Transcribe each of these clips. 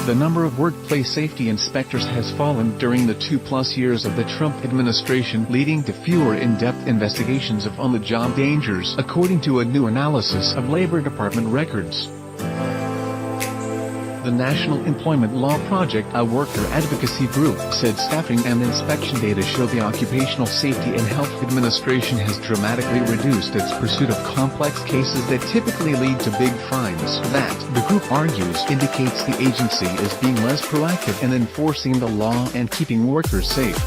The number of workplace safety inspectors has fallen during the 2+ years of the Trump administration, leading to fewer in-depth investigations of on-the-job dangers, according to a new analysis of Labor Department records. The National Employment Law Project, a worker advocacy group, said staffing and inspection data show the Occupational Safety and Health Administration has dramatically reduced its pursuit of complex cases that typically lead to big fines. That, the group argues, indicates the agency is being less proactive in enforcing the law and keeping workers safe.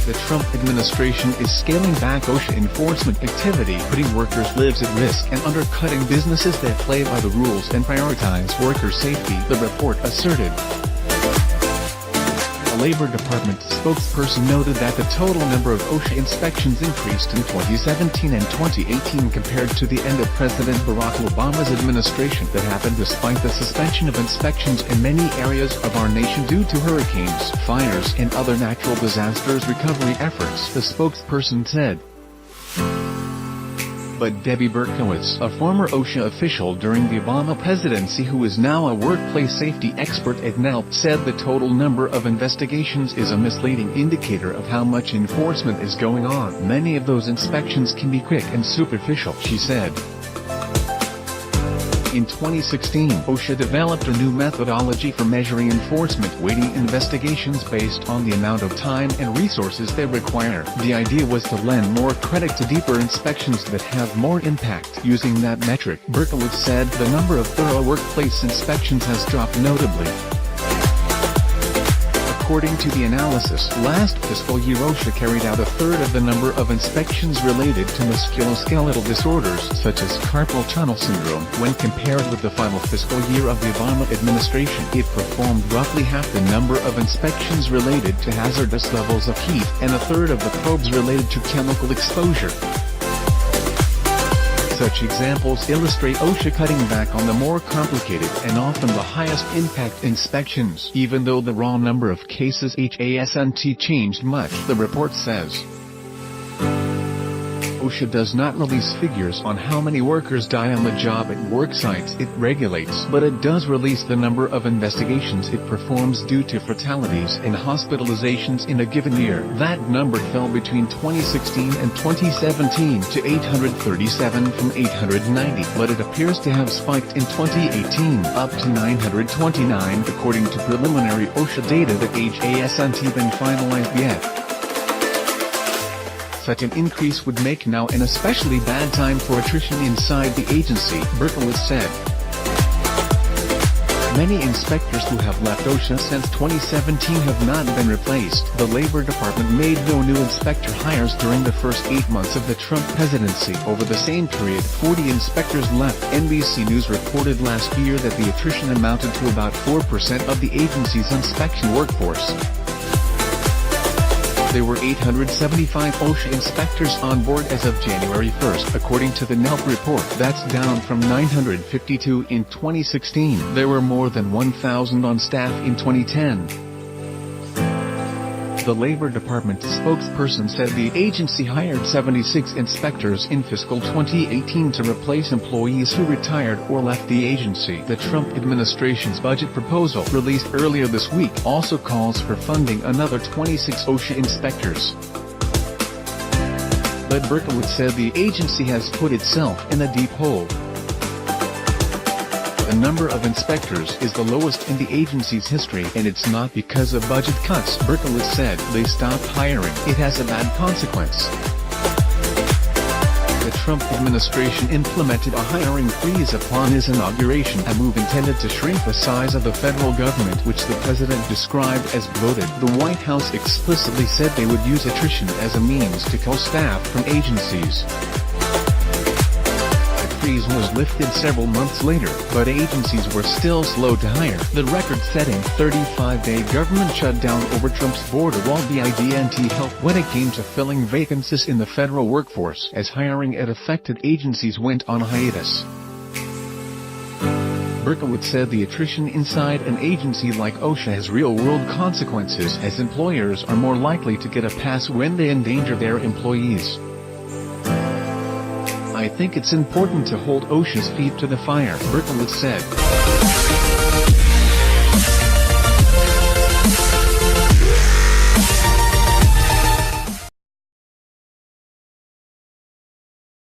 The Trump administration is scaling back OSHA enforcement activity, putting workers' lives at risk and undercutting businesses that play by the rules and prioritize worker safety, the report asserted. A Labor Department spokesperson noted that the total number of OSHA inspections increased in 2017 and 2018 compared to the end of President Barack Obama's administration. That happened despite the suspension of inspections in many areas of our nation due to hurricanes, fires, and other natural disasters recovery efforts, the spokesperson said. But Debbie Berkowitz, a former OSHA official during the Obama presidency who is now a workplace safety expert at NELP, said the total number of investigations is a misleading indicator of how much enforcement is going on. Many of those inspections can be quick and superficial, she said. In 2016, OSHA developed a new methodology for measuring enforcement weighting investigations based on the amount of time and resources they require. The idea was to lend more credit to deeper inspections that have more impact. Using that metric, Berkowitz said the number of thorough workplace inspections has dropped notably. According to the analysis, last fiscal year OSHA carried out a third of the number of inspections related to musculoskeletal disorders such as carpal tunnel syndrome. When compared with the final fiscal year of the Obama administration, it performed roughly half the number of inspections related to hazardous levels of heat, and a third of the probes related to chemical exposure. Such examples illustrate OSHA cutting back on the more complicated and often the highest impact inspections, even though the raw number of cases hasn't changed much, the report says. OSHA does not release figures on how many workers die on the job at work sites it regulates, but it does release the number of investigations it performs due to fatalities and hospitalizations in a given year. That number fell between 2016 and 2017 to 837 from 890, but it appears to have spiked in 2018 up to 929 according to preliminary OSHA data that hasn't been finalized yet. Such an increase would make now an especially bad time for attrition inside the agency, Berkowitz said. Many inspectors who have left OSHA since 2017 have not been replaced. The Labor Department made no new inspector hires during the first 8 months of the Trump presidency. Over the same period, 40 inspectors left. NBC News reported last year that the attrition amounted to about 4% of the agency's inspection workforce. There were 875 OSHA inspectors on board as of January 1, according to the NELP report. That's down from 952 in 2016. There were more than 1,000 on staff in 2010. The Labor Department spokesperson said the agency hired 76 inspectors in fiscal 2018 to replace employees who retired or left the agency. The Trump administration's budget proposal, released earlier this week, also calls for funding another 26 OSHA inspectors. But Berkowitz said the agency has put itself in a deep hole. The number of inspectors is the lowest in the agency's history, and it's not because of budget cuts. Berkowitz said they stopped hiring. It has a bad consequence. The Trump administration implemented a hiring freeze upon his inauguration, a move intended to shrink the size of the federal government, which the president described as bloated. The White House explicitly said they would use attrition as a means to cull staff from agencies. The freeze was lifted several months later, but agencies were still slow to hire. The record-setting 35-day government shutdown over Trump's border wall didn't help when it came to filling vacancies in the federal workforce, as hiring at affected agencies went on hiatus. Berkowitz said the attrition inside an agency like OSHA has real-world consequences, as employers are more likely to get a pass when they endanger their employees. I think it's important to hold OSHA's feet to the fire, Berkowitz said.